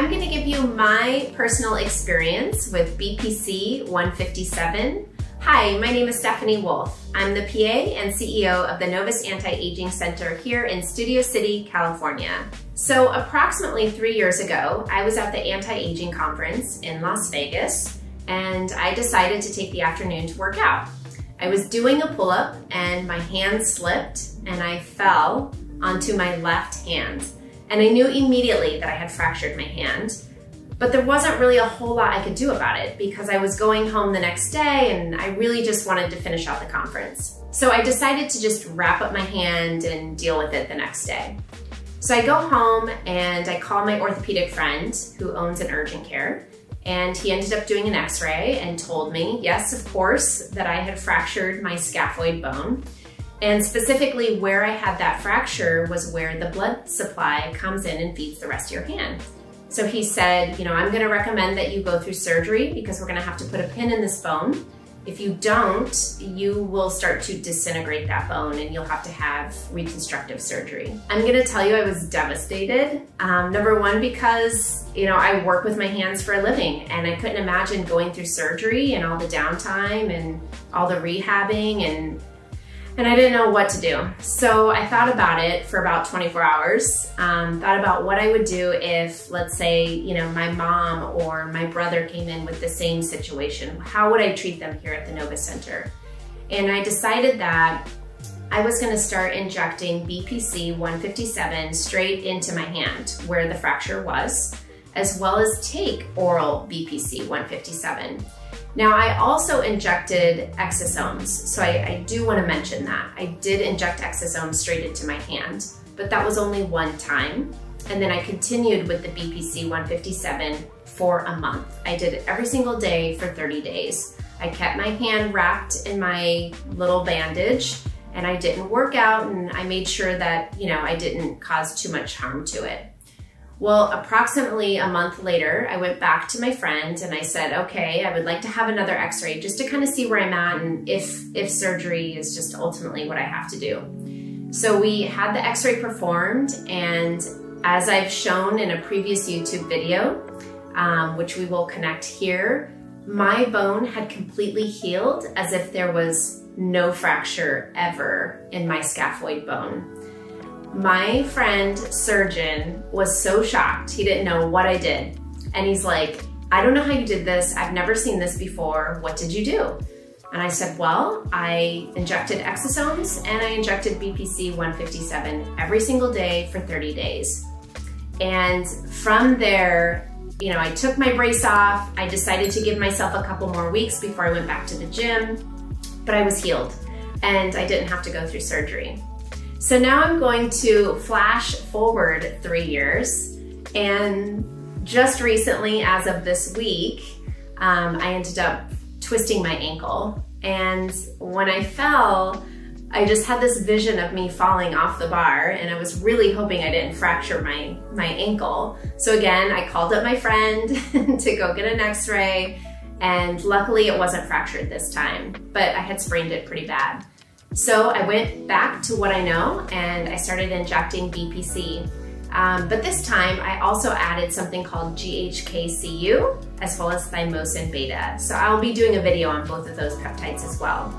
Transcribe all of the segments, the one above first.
I'm going to give you my personal experience with BPC-157. Hi, my name is Stephanie Wolff. I'm the PA and CEO of the Novus Anti-Aging Center here in Studio City, California. So approximately 3 years ago, I was at the Anti-Aging Conference in Las Vegas, and I decided to take the afternoon to work out. I was doing a pull-up and my hand slipped and I fell onto my left hand. And I knew immediately that I had fractured my hand, but there wasn't really a whole lot I could do about it because I was going home the next day and I really just wanted to finish out the conference. So I decided to just wrap up my hand and deal with it the next day. So I go home and I call my orthopedic friend who owns an urgent care, and he ended up doing an x-ray and told me, yes, of course, that I had fractured my scaphoid bone. And specifically where I had that fracture was where the blood supply comes in and feeds the rest of your hand. So he said, I'm gonna recommend that you go through surgery because we're gonna have to put a pin in this bone. If you don't, you will start to disintegrate that bone and you'll have to have reconstructive surgery. I'm gonna tell you I was devastated. Number one, because I work with my hands for a living and I couldn't imagine going through surgery and all the downtime and all the rehabbing and I didn't know what to do. So I thought about it for about 24 hours, thought about what I would do if, let's say, my mom or my brother came in with the same situation. How would I treat them here at the Novus Center? And I decided that I was gonna start injecting BPC-157 straight into my hand where the fracture was, as well as take oral BPC-157. Now, I also injected exosomes, so I do want to mention that. I did inject exosomes straight into my hand, but that was only one time. And then I continued with the BPC-157 for a month. I did it every single day for 30 days. I kept my hand wrapped in my little bandage and I didn't work out, and I made sure that, I didn't cause too much harm to it. Well, approximately a month later, I went back to my friend and I said, okay, I would like to have another x-ray just to kind of see where I'm at and if surgery is just ultimately what I have to do. So we had the x-ray performed, and as I've shown in a previous YouTube video, which we will connect here, my bone had completely healed as if there was no fracture ever in my scaphoid bone. My friend surgeon was so shocked. He didn't know what I did. And he's like, I don't know how you did this. I've never seen this before. What did you do? And I said, well, I injected exosomes and I injected BPC-157 every single day for 30 days. And from there, I took my brace off. I decided to give myself a couple more weeks before I went back to the gym, but I was healed and I didn't have to go through surgery. So now I'm going to flash forward 3 years, and just recently, as of this week, I ended up twisting my ankle. And when I fell, I just had this vision of me falling off the bar, and I was really hoping I didn't fracture my ankle. So again, I called up my friend to go get an x-ray, and luckily it wasn't fractured this time, but I had sprained it pretty bad. So I went back to what I know and I started injecting BPC. But this time I also added something called ghk-cu as well as thymosin beta. So I'll be doing a video on both of those peptides as well.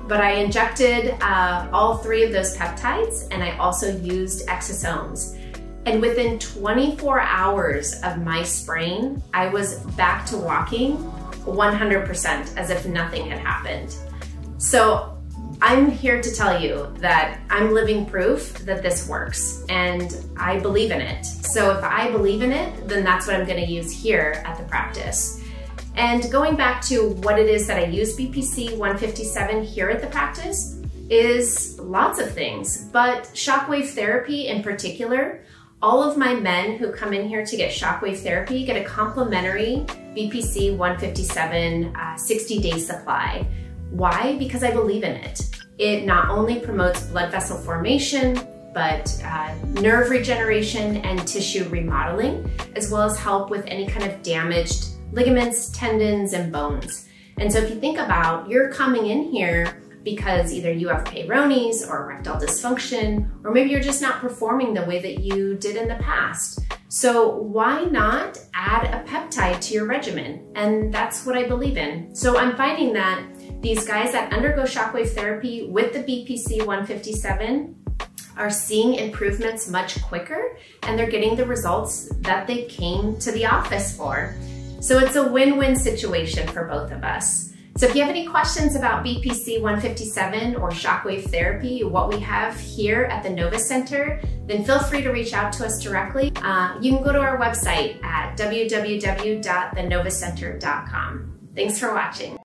But I injected all 3 of those peptides, and I also used exosomes. And within 24 hours of my sprain, I was back to walking 100% as if nothing had happened. So I'm here to tell you that I'm living proof that this works, and I believe in it. So if I believe in it, then that's what I'm gonna use here at the practice. And going back to what it is that I use BPC-157 here at the practice is lots of things, but shockwave therapy in particular. All of my men who come in here to get shockwave therapy get a complimentary BPC-157 60-day supply. Why? Because I believe in it. It not only promotes blood vessel formation, but nerve regeneration and tissue remodeling, as well as help with any kind of damaged ligaments, tendons, and bones. And so if you think about, you're coming in here because either you have Peyronie's or erectile dysfunction, or maybe you're just not performing the way that you did in the past. So why not add a peptide to your regimen? And that's what I believe in. So I'm finding that these guys that undergo shockwave therapy with the BPC-157 are seeing improvements much quicker, and they're getting the results that they came to the office for. So it's a win-win situation for both of us. So if you have any questions about BPC-157 or shockwave therapy, what we have here at the Novus Center, then feel free to reach out to us directly. You can go to our website at www.thenovuscenter.com. Thanks for watching.